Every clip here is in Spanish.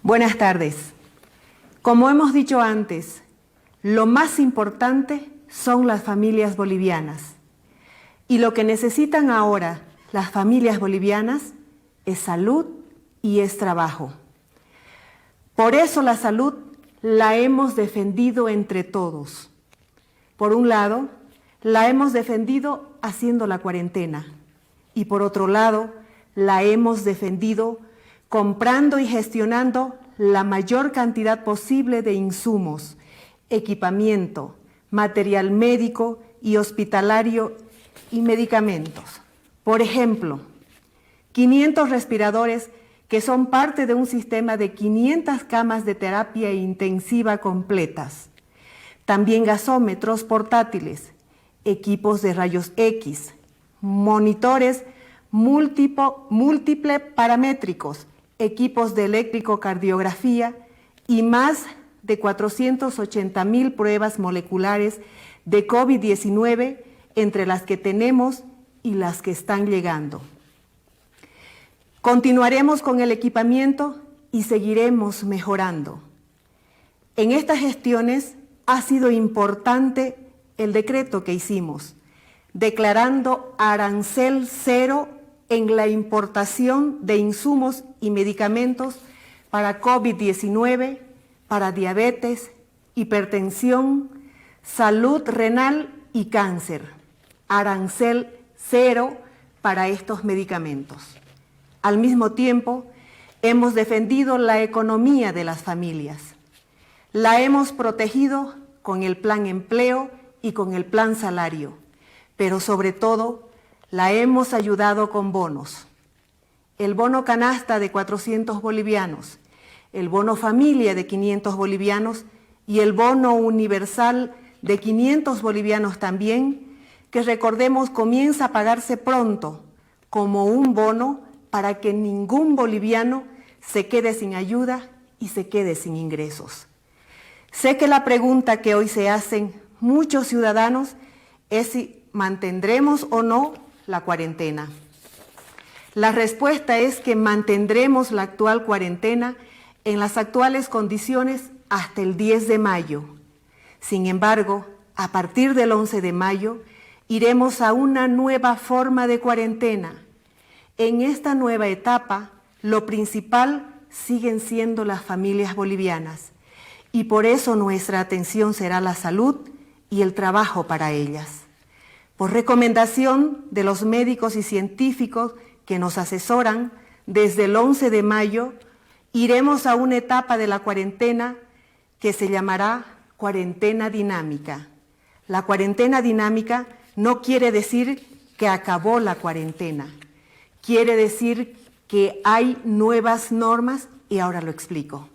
Buenas tardes. Como hemos dicho antes, lo más importante son las familias bolivianas. Y lo que necesitan ahora las familias bolivianas es salud y es trabajo. Por eso la salud la hemos defendido entre todos. Por un lado, la hemos defendido haciendo la cuarentena y por otro lado, la hemos defendido comprando y gestionando la mayor cantidad posible de insumos, equipamiento, material médico y hospitalario y medicamentos. Por ejemplo, 500 respiradores que son parte de un sistema de 500 camas de terapia intensiva completas. También gasómetros portátiles, equipos de rayos X, monitores múltiple paramétricos, equipos de electrocardiografía y más de 480,000 pruebas moleculares de COVID-19 entre las que tenemos y las que están llegando. Continuaremos con el equipamiento y seguiremos mejorando. En estas gestiones ha sido importante el decreto que hicimos, declarando arancel cero en la importación de insumos y medicamentos para COVID-19, para diabetes, hipertensión, salud renal y cáncer. Arancel cero para estos medicamentos. Al mismo tiempo, hemos defendido la economía de las familias. La hemos protegido con el plan empleo y con el plan salario, pero sobre todo, la hemos ayudado con bonos. El bono canasta de 400 bolivianos, el bono familia de 500 bolivianos y el bono universal de 500 bolivianos también, que recordemos comienza a pagarse pronto como un bono para que ningún boliviano se quede sin ayuda y se quede sin ingresos. Sé que la pregunta que hoy se hacen muchos ciudadanos es si mantendremos o no la cuarentena. La respuesta es que mantendremos la actual cuarentena en las actuales condiciones hasta el 10 de mayo. Sin embargo, a partir del 11 de mayo, iremos a una nueva forma de cuarentena. En esta nueva etapa, lo principal siguen siendo las familias bolivianas y por eso nuestra atención será la salud y el trabajo para ellas. Por recomendación de los médicos y científicos que nos asesoran, desde el 11 de mayo iremos a una etapa de la cuarentena que se llamará cuarentena dinámica. La cuarentena dinámica no quiere decir que acabó la cuarentena, quiere decir que hay nuevas normas y ahora lo explico.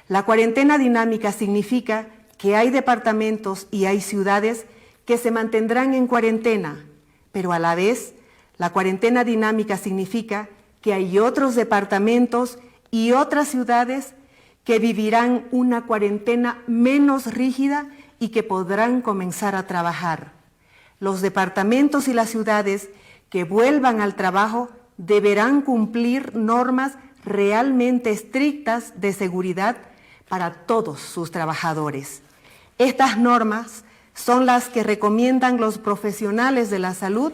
La cuarentena dinámica significa que hay departamentos y hay ciudades que se mantendrán en cuarentena, pero a la vez la cuarentena dinámica significa que hay otros departamentos y otras ciudades que vivirán una cuarentena menos rígida y que podrán comenzar a trabajar. Los departamentos y las ciudades que vuelvan al trabajo deberán cumplir normas realmente estrictas de seguridad para todos sus trabajadores. Estas normas son las que recomiendan los profesionales de la salud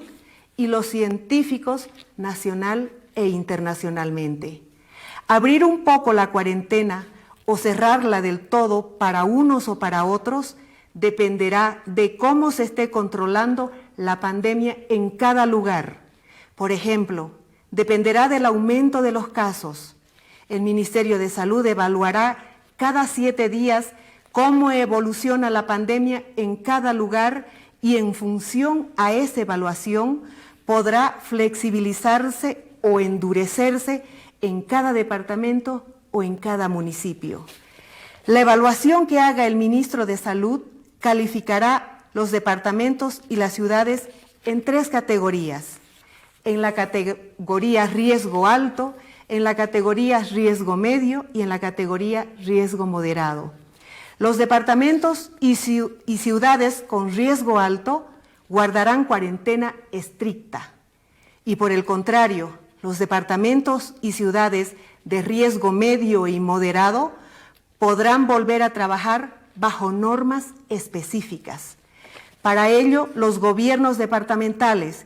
y los científicos nacional e internacionalmente. Abrir un poco la cuarentena o cerrarla del todo para unos o para otros dependerá de cómo se esté controlando la pandemia en cada lugar. Por ejemplo, dependerá del aumento de los casos. El Ministerio de Salud evaluará cada 7 días cómo evoluciona la pandemia en cada lugar y en función a esa evaluación podrá flexibilizarse o endurecerse en cada departamento o en cada municipio. La evaluación que haga el ministro de Salud calificará los departamentos y las ciudades en 3 categorías. En la categoría riesgo alto, en la categoría riesgo medio y en la categoría riesgo moderado. Los departamentos y ciudades con riesgo alto guardarán cuarentena estricta y por el contrario, los departamentos y ciudades de riesgo medio y moderado podrán volver a trabajar bajo normas específicas. Para ello, los gobiernos departamentales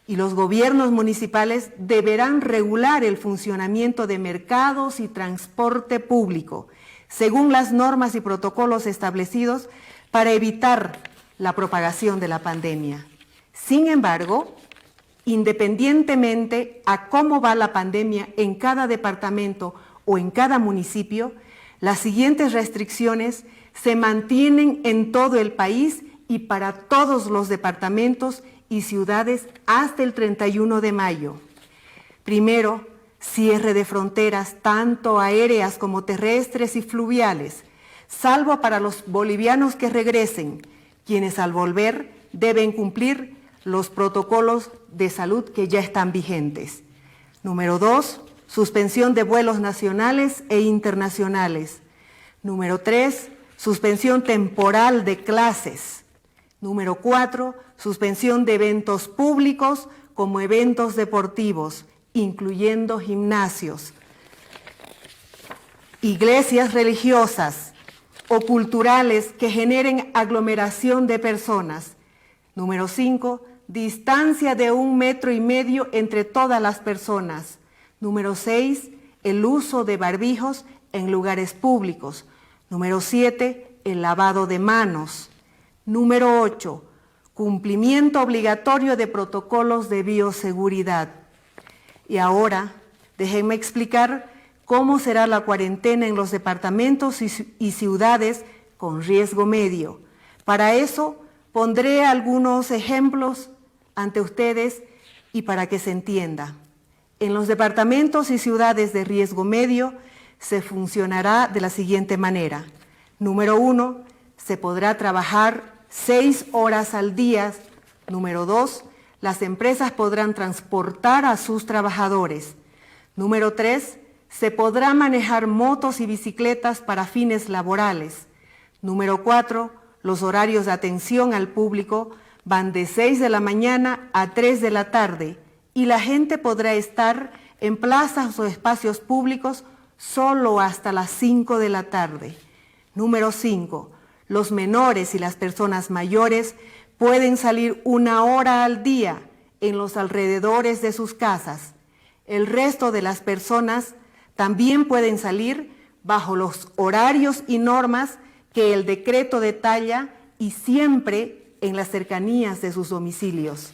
y los gobiernos municipales deberán regular el funcionamiento de mercados y transporte público, según las normas y protocolos establecidos para evitar la propagación de la pandemia. Sin embargo, independientemente a cómo va la pandemia en cada departamento o en cada municipio, las siguientes restricciones se mantienen en todo el país y para todos los departamentos y ciudades hasta el 31 de mayo. Primero, cierre de fronteras tanto aéreas como terrestres y fluviales, salvo para los bolivianos que regresen, quienes al volver deben cumplir los protocolos de salud que ya están vigentes. Número 2, suspensión de vuelos nacionales e internacionales. Número 3, suspensión temporal de clases. Número 4, suspensión de eventos públicos como eventos deportivos, incluyendo gimnasios, iglesias religiosas o culturales que generen aglomeración de personas. Número 5, distancia de 1,5 metros entre todas las personas. Número 6, el uso de barbijos en lugares públicos. Número 7, el lavado de manos. Número 8, cumplimiento obligatorio de protocolos de bioseguridad. Y ahora, déjenme explicar cómo será la cuarentena en los departamentos y ciudades con riesgo medio. Para eso, pondré algunos ejemplos ante ustedes y para que se entienda. En los departamentos y ciudades de riesgo medio se funcionará de la siguiente manera. Número 1, se podrá trabajar 6 horas al día. Número 2, las empresas podrán transportar a sus trabajadores. Número 3, se podrá manejar motos y bicicletas para fines laborales. Número 4, los horarios de atención al público van de 6 de la mañana a 3 de la tarde y la gente podrá estar en plazas o espacios públicos solo hasta las 5 de la tarde. Número 5, los menores y las personas mayores pueden salir 1 hora al día en los alrededores de sus casas. El resto de las personas también pueden salir bajo los horarios y normas que el decreto detalla y siempre en las cercanías de sus domicilios.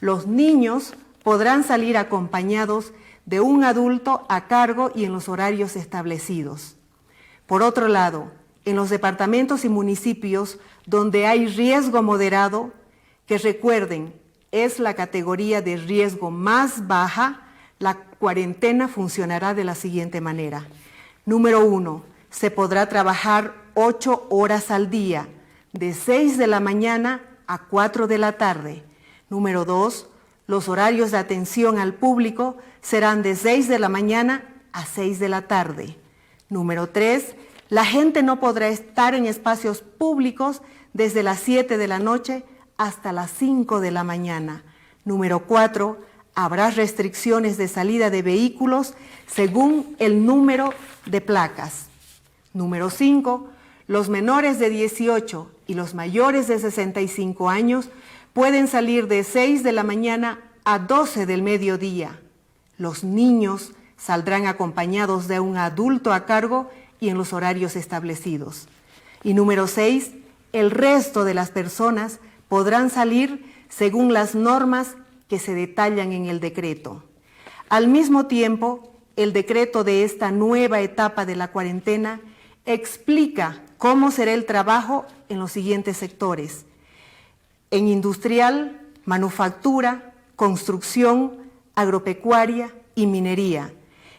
Los niños podrán salir acompañados de un adulto a cargo y en los horarios establecidos. Por otro lado, en los departamentos y municipios donde hay riesgo moderado, que recuerden, es la categoría de riesgo más baja, la cuarentena funcionará de la siguiente manera. Número 1, se podrá trabajar 8 horas al día, de 6 de la mañana a 4 de la tarde. Número 2, los horarios de atención al público serán de 6 de la mañana a 6 de la tarde. Número 3, la gente no podrá estar en espacios públicos desde las 7 de la noche hasta las 5 de la mañana. Número 4, habrá restricciones de salida de vehículos según el número de placas. Número 5, los menores de 18 y los mayores de 65 años pueden salir de 6 de la mañana a 12 del mediodía. Los niños saldrán acompañados de un adulto a cargo y en los horarios establecidos. Y número 6, el resto de las personas podrán salir según las normas que se detallan en el decreto. Al mismo tiempo, el decreto de esta nueva etapa de la cuarentena explica cómo será el trabajo en los siguientes sectores: en industrial, manufactura, construcción, agropecuaria y minería.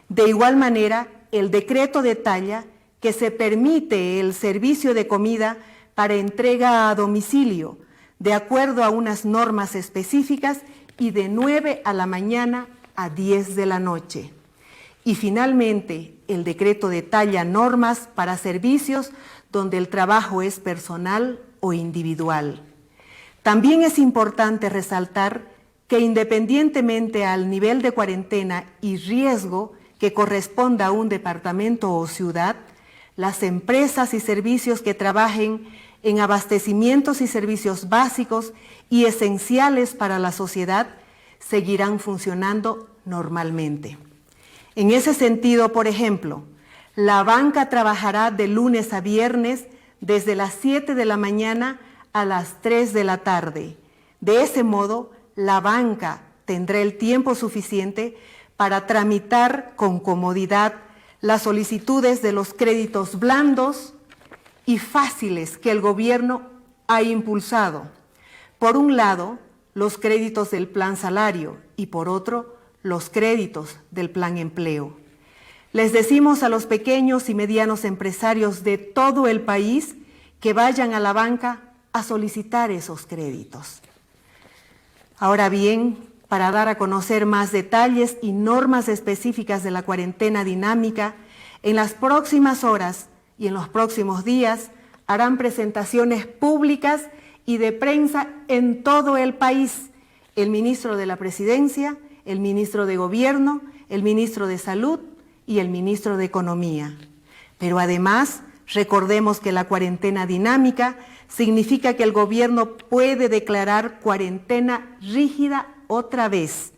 De igual manera, el decreto detalla que se permite el servicio de comida para entrega a domicilio, de acuerdo a unas normas específicas y de 9 a la mañana a 10 de la noche. Y finalmente, el decreto detalla normas para servicios donde el trabajo es personal o individual. También es importante resaltar que independientemente al nivel de cuarentena y riesgo que corresponda a un departamento o ciudad, las empresas y servicios que trabajen en abastecimientos y servicios básicos y esenciales para la sociedad seguirán funcionando normalmente. En ese sentido, por ejemplo, la banca trabajará de lunes a viernes desde las 7 de la mañana a las 3 de la tarde. De ese modo, la banca tendrá el tiempo suficiente para tramitar con comodidad las solicitudes de los créditos blandos y fáciles que el gobierno ha impulsado. Por un lado, los créditos del Plan Salario y por otro, los créditos del Plan Empleo. Les decimos a los pequeños y medianos empresarios de todo el país que vayan a la banca a solicitar esos créditos. Ahora bien, para dar a conocer más detalles y normas específicas de la cuarentena dinámica, en las próximas horas y en los próximos días harán presentaciones públicas y de prensa en todo el país el ministro de la Presidencia, el ministro de Gobierno, el ministro de Salud y el ministro de Economía. Pero además, recordemos que la cuarentena dinámica significa que el gobierno puede declarar cuarentena rígida otra vez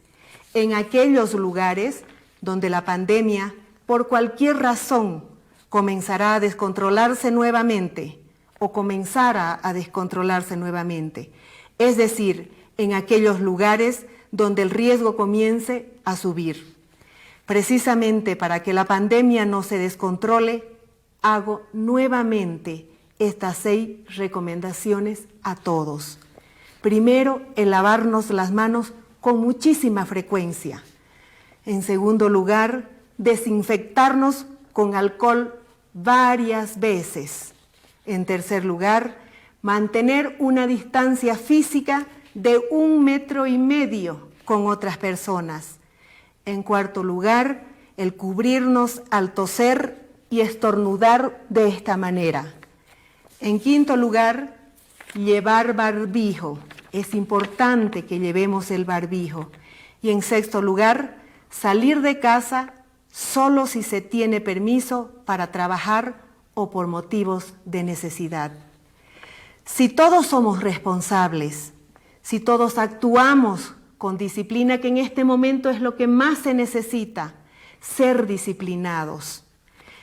en aquellos lugares donde la pandemia, por cualquier razón, comenzará a descontrolarse nuevamente o comenzara a descontrolarse nuevamente. Es decir, en aquellos lugares donde el riesgo comience a subir. Precisamente para que la pandemia no se descontrole, hago nuevamente estas 6 recomendaciones a todos. Primero, el lavarnos las manos con muchísima frecuencia. En segundo lugar, desinfectarnos con alcohol varias veces. En tercer lugar, mantener una distancia física de 1,5 metros con otras personas. En cuarto lugar, el cubrirnos al toser y estornudar de esta manera. En quinto lugar, llevar barbijo. Es importante que llevemos el barbijo. Y en sexto lugar, salir de casa solo si se tiene permiso para trabajar o por motivos de necesidad. Si todos somos responsables, si todos actuamos con disciplina, que en este momento es lo que más se necesita, ser disciplinados.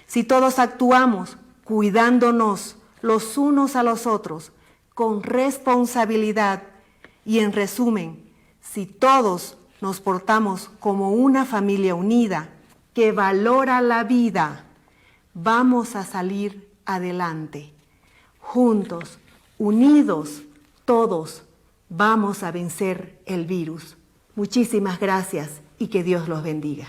Si todos actuamos cuidándonos los unos a los otros, con responsabilidad y en resumen, si todos nos portamos como una familia unida que valora la vida, vamos a salir adelante. Juntos, unidos, todos vamos a vencer el virus. Muchísimas gracias y que Dios los bendiga.